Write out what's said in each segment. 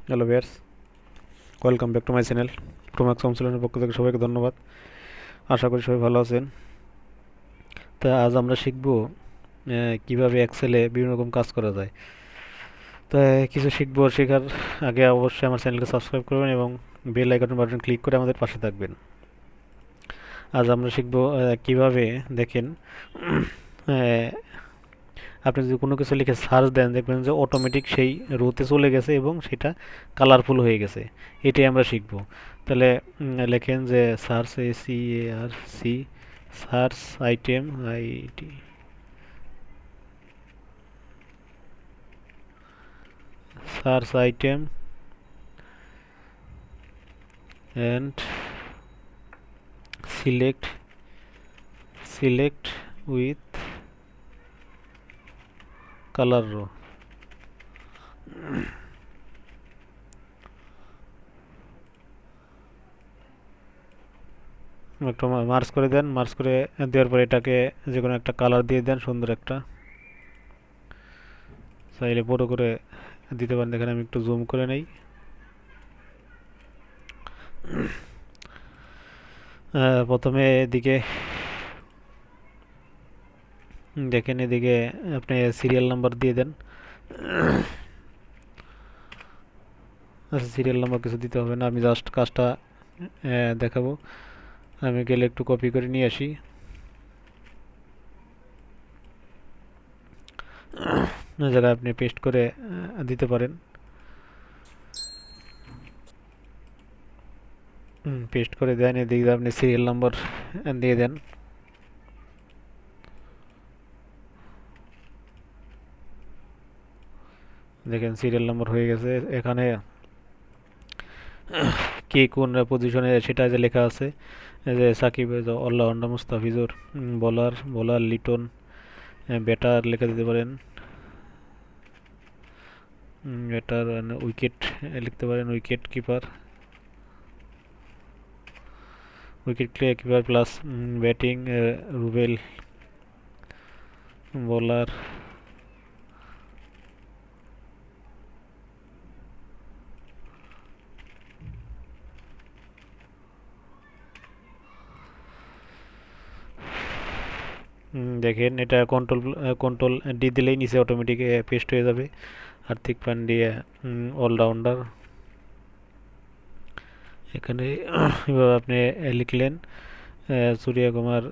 Hello viewers, welcome back to my channel. Pro Max কাউন্সিলরের পক্ষ থেকে সবাইকে ধন্যবাদ। আশা করি সবাই ভালো আছেন। তা আজ আমরা শিখব কিভাবে এক্সেলে বিভিন্ন রকম কাজ করা যায়। তো কিছু শিখবো, শেখার আগে অবশ্যই আমার চ্যানেলকে সাবস্ক্রাইব করবেন এবং বেল আইকন বাটন ক্লিক করে আমাদের পাশে থাকবেন। আজ আমরা শিখব কিভাবে, দেখেন, আহ, আপনি যদি কোনো কিছু লিখে সার্চ দেন দেখবেন যে অটোমেটিক সেই রোতে চলে গেছে এবং সেটা কালারফুল হয়ে গেছে। এটাই আমরা শিখব। তাহলে লেখেন যে search, SEARC, search item, IT, search item and select select with colour row. একটু মার্চ করে দেন, মার্চ করে দেওয়ার পরে এটাকে যে কোনো একটা কালার দিয়ে দেন, সুন্দর একটা। চাইলে বড় করে দিতে পারেন। দেখেন আমি একটু জুম করে নেই। প্রথমে এদিকে দেখেন, এদিকে আপনি সিরিয়াল নাম্বার দিয়ে দেন। আচ্ছা, সিরিয়াল নাম্বার কিছু দিতে হবে না, আমি জাস্ট কাজটা দেখাবো। আমি গেলে একটু কপি করে নিয়ে আসি। জায়গায় আপনি পেস্ট করে দিতে পারেন। পেস্ট করে দেন, এদিকে আপনি সিরিয়াল নাম্বার দিয়ে দেন। দেখেন সিরিয়াল নাম্বার হয়ে গেছে। এখানে কে কোন পজিশনে সেটা যে লেখা আছে, যে Shakib, all rounder, Mustafizur, bowler bowler Liton, batter লেখা দিতে পারেন। ব্যাটার উইকেট লিখতে পারেন, wicket keeper, wicket keeper plus batting Rubel, bowler দেখেন এটা কন্ট্রোল কন্ট্রোল ডি দিলেই নিচে অটোমেটিক পেস্ট হয়ে যাবে। হার্দিক পান্ডিয়া অলরাউন্ডার। এখানে এভাবে আপনি লিখলেন সূর্য কুমার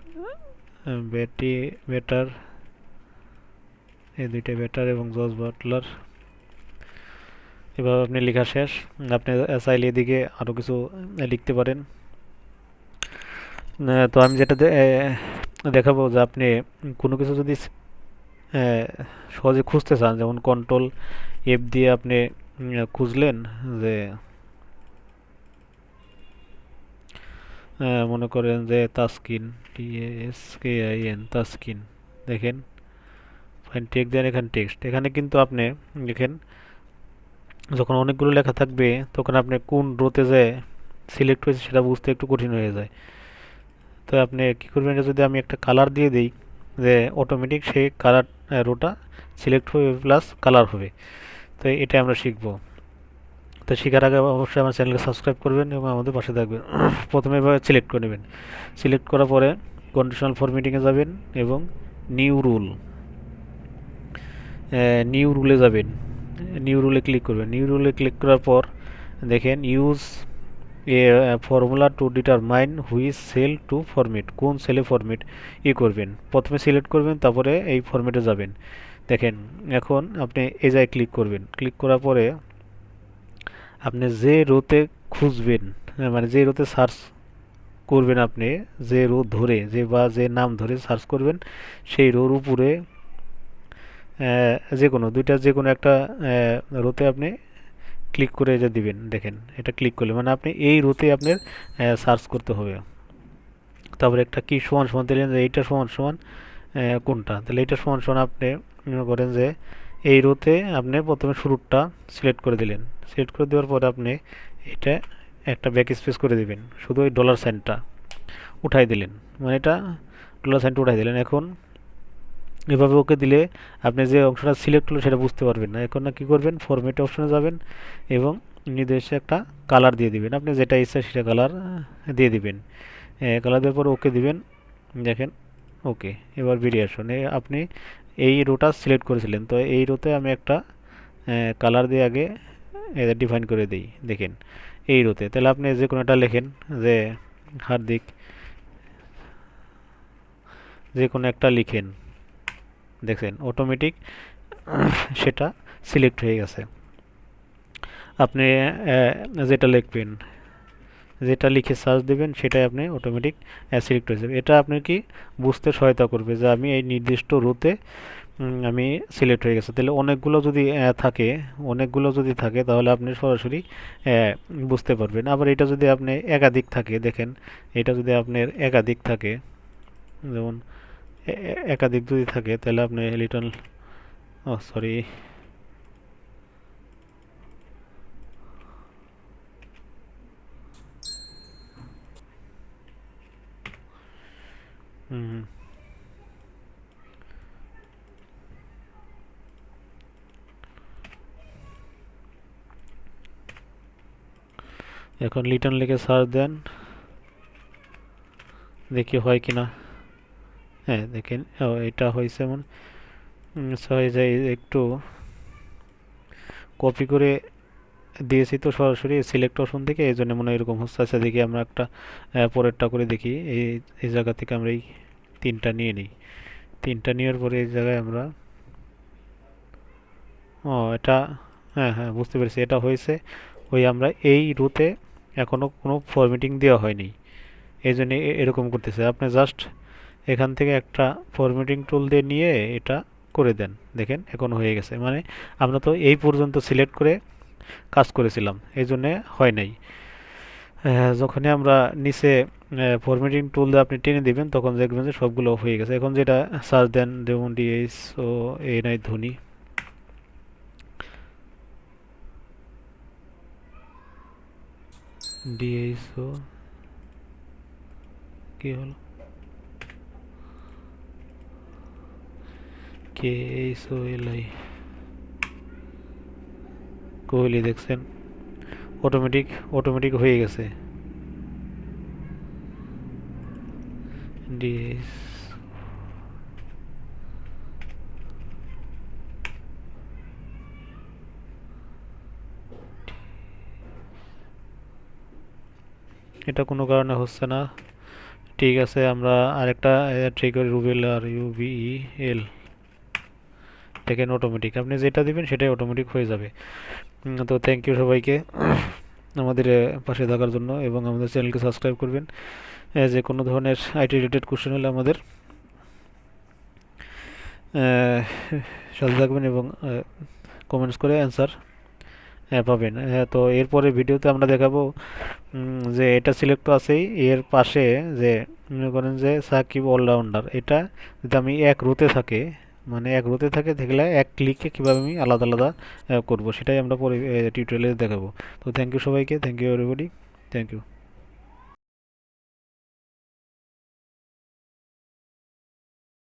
ব্যাটার, এই দুইটা ব্যাটার এবং জস বাটলার। এভাবে আপনি লেখা শেষ। আপনি চাইলে এদিকে আরও কিছু লিখতে পারেন। তো আমি যেটা দেখাবো, যে আপনি কোনো কিছু যদি সহজে খুঁজতে চান, যেমন কন্ট্রোল এফ দিয়ে আপনি খুঁজলেন যে মনে করেন যে তাসকিন, TASKIN, তাসকিন। দেখেন ফাইন টেক্সট দেন, এখানে টেক্সট। এখানে কিন্তু আপনি দেখেন যখন অনেকগুলো লেখা থাকবে তখন আপনি কোন রোতে যে সিলেক্ট হয়েছে সেটা বুঝতে একটু কঠিন হয়ে যায়। তো আপনি কী করবেন, যদি আমি একটা কালার দিয়ে দিই, যে অটোমেটিক সেই কালার রোটা সিলেক্ট হবে প্লাস কালার হবে। তো এটা আমরা শিখব। তো শেখার আগে অবশ্যই আমার চ্যানেলকে সাবস্ক্রাইব করবেন এবং আমাদের পাশে থাকবেন। প্রথমে এভাবে সিলেক্ট করে নেবেন। সিলেক্ট করার পরে কন্ডিশনাল ফরম্যাটিংয়ে যাবেন এবং নিউ রুল, নিউ রুলে যাবেন। নিউ রুলে ক্লিক করবেন। নিউ রুলে ক্লিক করার পর দেখেন use a formula to determine which cell to format, কোন সেলে ফরম্যাট করবেন। প্রথমে সিলেক্ট করবেন, তারপরে এই ফরম্যাটে যাবেন। দেখেন এখন আপনি এই জায়গায় ক্লিক করবেন। ক্লিক করার পরে আপনি যে রোতে খুঁজবেন, মানে যে রোতে সার্চ করবেন, আপনি যে রো ধরে যে নাম ধরে সার্চ করবেন, সেই রোর উপরে যে কোনো একটা রোতে আপনি ক্লিক করে যে দিবেন। দেখেন এটা ক্লিক করলে মানে আপনি এই রোতে আপনার সার্চ করতে হবে। তারপরে একটা কি সমান সমান দিলেন, যে এইটা সমান সমান কোনটা, তাহলে এইটা সমান সমান আপনি মনে করেন যে এই রোতে আপনি প্রথমে শুরুটা সিলেক্ট করে দিলেন। সিলেক্ট করে দেওয়ার পরে আপনি এটা একটা ব্যাক স্পেস করে দিবেন, শুধু ওই ডলার সাইনটা উঠাই দিলেন, মানে এটা ডলার সাইনটা উঠাই দিলেন। এখন এভাবে ওকে দিলে আপনি যে অংশটা সিলেক্ট হলো সেটা বুঝতে পারবেন না। এখন না কি করবেন, ফরম্যাট অপশনে যাবেন এবং নির্দিষ্ট একটা কালার দিয়ে দিবেন, আপনি যেটা ইচ্ছা সেটা কালার দিয়ে দিবেন। কালার দেওয়ার পর ওকে দিবেন, দেখেন ওকে। এবার বেরিয়ে আসুন, আপনি এই রোটা সিলেক্ট করেছিলেন, তো এই রোতে আমি একটা কালার দিয়ে আগে ডিফাইন করে দিই, দেখেন এই রোতে। তাহলে আপনি যে কোনো একটা লেখেন, যে হার্দিক, যে কোনো একটা লিখেন, দেখেন অটোমেটিক সেটা সিলেক্ট হয়ে গেছে। আপনি যেটা লিখবেন, যেটা লিখে সার্চ দেবেন সেটাই আপনি অটোমেটিক সিলেক্ট হয়ে যাবে। এটা আপনি কি বুঝতে সহায়তা করবে যে আমি এই নির্দিষ্ট রোতে আমি সিলেক্ট হয়ে গেছে। তাহলে অনেকগুলো যদি থাকে তাহলে আপনি সরাসরি বুঝতে পারবেন। আবার এটা যদি আপনি একাধিক থাকে, দেখেন এটা যদি আপনার একাধিক থাকে, যেমন একাধিক যদি থাকে তাহলে আপনি লিটল, ও সরি, হুম, এখন লিটন লিখে সার্চ দেন, দেখি হয় কিনা। হ্যাঁ দেখেন, এটা হয়েছে এমন। হয়ে যায়, একটু কপি করে দিয়েছি তো সরাসরি সিলেক্ট অপশন থেকে, এই জন্য মনে হয় এরকম হচ্ছে। আচ্ছা দেখি আমরা একটা পরেরটা করে দেখি। এই জায়গা থেকে আমরা এই তিনটা নিয়ে নিই। তিনটা নেওয়ার পরে এই জায়গায় আমরা, এটা, হ্যাঁ হ্যাঁ বুঝতে পেরেছি, এটা হয়েছে। ওই আমরা এই রুতে এখনও কোনো ফরম্যাটিং দেওয়া হয়নি, এই জন্য এরকম করতেছে। আপনি জাস্ট এখান থেকে একটা ফরম্যাটিং টুল দিয়ে নিয়ে এটা করে দেন, দেখেন এখন হয়ে গেছে। মানে আমরা তো এই পর্যন্ত সিলেক্ট করে কাজ করেছিলাম, এই জন্যে হয় নাই। যখনই আমরা নিচে ফরম্যাটিং টুল দিয়ে আপনি টেনে দিবেন তখন দেখবেন যে সবগুলো হয়ে গেছে। এখন যেটা সার্চ দেন, যেমন ডিএস ও এ নাই ধোনি, ডিএস ও কি হলো, K H O L I, Kohli, দেখছেন অটোমেটিক অটোমেটিক হয়ে গেছে। ডিএস, এটা কোনো কারণে হচ্ছে না। ঠিক আছে, আমরা আরেকটা ট্রাই করি, রুবেল, আর ইউবিই এল, দেখেন অটোমেটিক আপনি যেটা দিবেন সেটাই অটোমেটিক হয়ে যাবে। তো থ্যাংক ইউ সবাইকে আমাদের পাশে থাকার জন্য, এবং আমাদের চ্যানেলকে সাবস্ক্রাইব করবেন। যে কোনো ধরনের আইটি রিলেটেড কোশ্চেন হলে আমাদের সাথে থাকবেন, এবং কমেন্টস করে অ্যান্সার পাবেন। তো এরপরে ভিডিওতে আমরা দেখাবো যে এটা সিলেক্ট তো আছেই, এর পাশে যে মনে করেন যে সাকিব অলরাউন্ডার, এটা যদি আমি এক রোতে থাকে, মানে এক রোতে থাকে দেখলে এক ক্লিকে কীভাবে আমি আলাদা আলাদা করব, সেটাই আমরা পরে টিউটোরিয়ালে দেখাবো। তো থ্যাংক ইউ সবাইকে, thank you everybody, thank you.